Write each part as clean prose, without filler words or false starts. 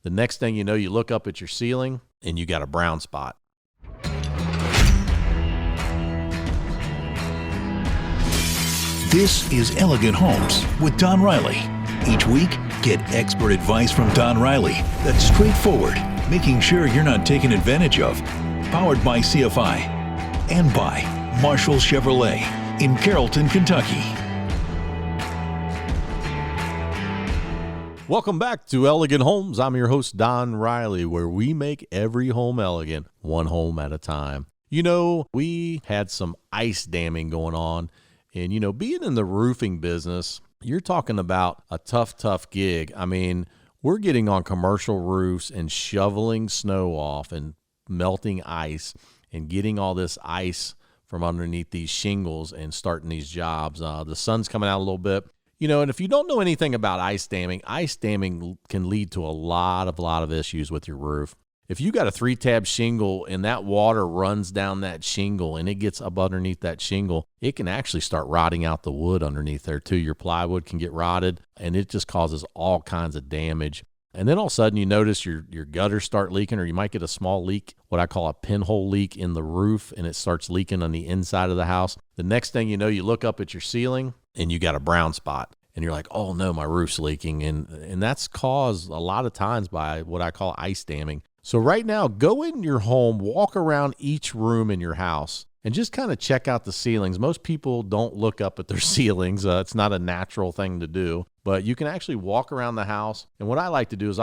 The next thing you know, you look up at your ceiling and you got a brown spot. This is Elegant Homes with Don Riley. Each week, get expert advice from Don Riley that's straightforward, making sure you're not taken advantage of. Powered by CFI and by Marshall Chevrolet in Carrollton, Kentucky. Welcome back to Elegant Homes. I'm your host, Don Riley, where we make every home elegant, one home at a time. You know, we had some ice damming going on. And, you know, being in the roofing business, you're talking about a tough gig. I mean, we're getting on commercial roofs and shoveling snow off and melting ice and getting all this ice from underneath these shingles and starting these jobs. The sun's coming out a little bit. You know, and if you don't know anything about ice damming can lead to a lot of issues with your roof. If you got a 3-tab shingle and that water runs down that shingle and it gets up underneath that shingle, it can actually start rotting out the wood underneath there too. Your plywood can get rotted and it just causes all kinds of damage. And then all of a sudden you notice your gutters start leaking, or you might get a small leak, what I call a pinhole leak in the roof, and it starts leaking on the inside of the house. The next thing you know, you look up at your ceiling and you got a brown spot. And you're like, oh no, my roof's leaking. And that's caused a lot of times by what I call ice damming. So right now, go in your home, walk around each room in your house, and just kind of check out the ceilings. Most people don't look up at their ceilings. It's not a natural thing to do. But you can actually walk around the house. And what I like to do is,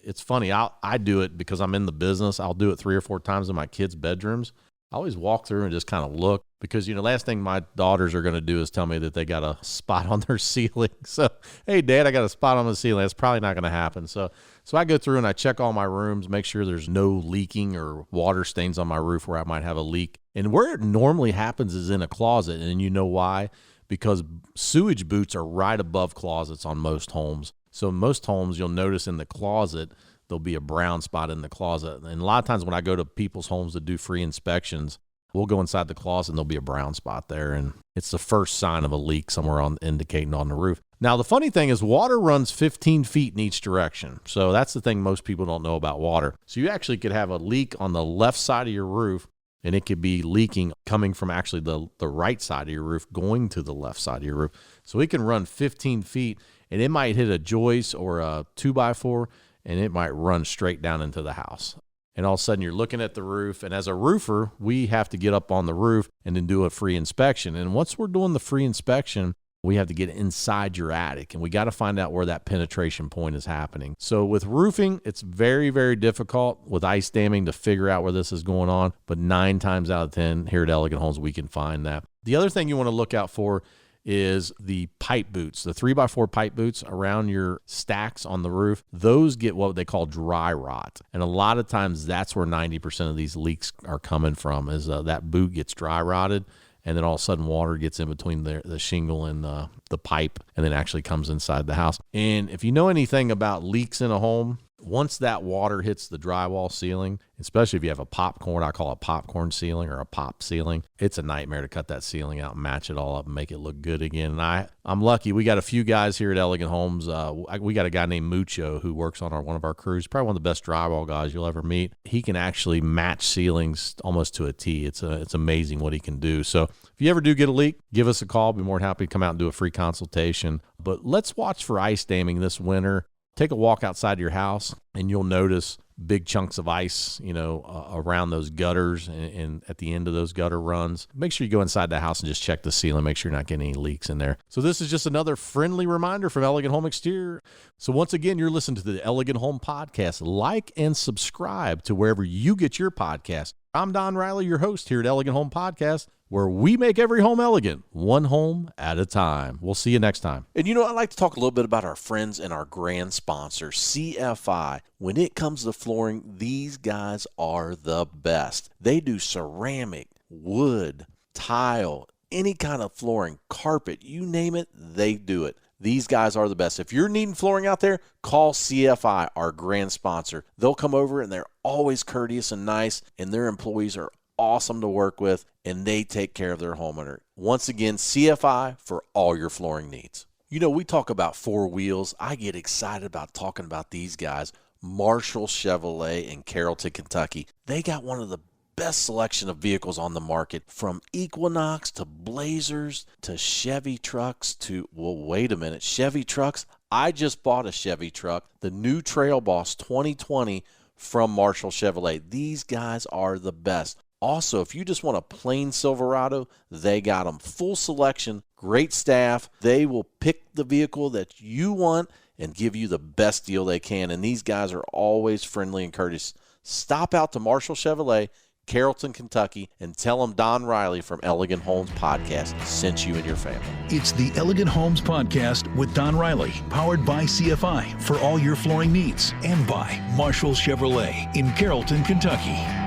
it's funny, I do it because I'm in the business. I'll do it 3 or 4 times in my kids' bedrooms. I always walk through and just kind of look because, you know, last thing my daughters are going to do is tell me that they got a spot on their ceiling. So, hey, Dad, I got a spot on the ceiling. That's probably not going to happen. So I go through and I check all my rooms, make sure there's no leaking or water stains on my roof where I might have a leak. And where it normally happens is in a closet. And you know why? Because sewage boots are right above closets on most homes. So most homes, you'll notice in the closet, there'll be a brown spot in the closet. And a lot of times when I go to people's homes to do free inspections, we'll go inside the closet and there'll be a brown spot there. And it's the first sign of a leak somewhere indicating on the roof. Now, the funny thing is water runs 15 feet in each direction. So that's the thing most people don't know about water. So you actually could have a leak on the left side of your roof, and it could be leaking coming from actually the right side of your roof going to the left side of your roof. So it can run 15 feet, and it might hit a joist or a 2x4, and it might run straight down into the house. And all of a sudden you're looking at the roof, and as a roofer, we have to get up on the roof and then do a free inspection. And once we're doing the free inspection, we have to get inside your attic, and we got to find out where that penetration point is happening. So with roofing, it's very, very difficult with ice damming to figure out where this is going on, but 9 times out of 10 here at Elegant Homes, we can find that. The other thing you want to look out for is the pipe boots, the 3x4 pipe boots around your stacks on the roof. Those get what they call dry rot. And a lot of times that's where 90% of these leaks are coming from, is that boot gets dry rotted. And then all of a sudden water gets in between the shingle and the pipe, and then actually comes inside the house. And if you know anything about leaks in a home, once that water hits the drywall ceiling, especially if you have a popcorn, I call it a popcorn ceiling or a pop ceiling, it's a nightmare to cut that ceiling out and match it all up and make it look good again. And I'm lucky. We got a few guys here at Elegant Homes. We got a guy named Mucho who works on one of our crews, probably one of the best drywall guys you'll ever meet. He can actually match ceilings almost to a T. It's amazing what he can do. So if you ever do get a leak, give us a call. Be more than happy to come out and do a free consultation. But let's watch for ice damming this winter. Take a walk outside your house and you'll notice big chunks of ice, around those gutters and at the end of those gutter runs. Make sure you go inside the house and just check the ceiling, make sure you're not getting any leaks in there. So this is just another friendly reminder from Elegant Home Exterior. So once again, you're listening to the Elegant Home Podcast. Like and subscribe to wherever you get your podcast. I'm Don Riley, your host here at Elegant Home Podcast, where we make every home elegant, one home at a time. We'll see you next time. And I'd like to talk a little bit about our friends and our grand sponsor, CFI. When it comes to flooring, these guys are the best. They do ceramic, wood, tile, any kind of flooring, carpet, you name it, they do it. These guys are the best. If you're needing flooring out there, call CFI, our grand sponsor. They'll come over and they're always courteous and nice, and their employees are awesome to work with, and they take care of their homeowner. Once again, CFI for all your flooring needs. We talk about 4 wheels. I get excited about talking about these guys. Marshall Chevrolet in Carrollton, Kentucky. They got one of the best selection of vehicles on the market, from Equinox to Blazers to Chevy trucks to, well, wait a minute, Chevy trucks? I just bought a Chevy truck, the new Trail Boss 2020 from Marshall Chevrolet. These guys are the best. Also, if you just want a plain Silverado, they got them. Full selection, great staff. They will pick the vehicle that you want and give you the best deal they can. And these guys are always friendly and courteous. Stop out to Marshall Chevrolet, Carrollton, Kentucky, and tell them Don Riley from Elegant Homes Podcast sent you and your family. It's the Elegant Homes Podcast with Don Riley, powered by CFI for all your flooring needs, and by Marshall Chevrolet in Carrollton, Kentucky.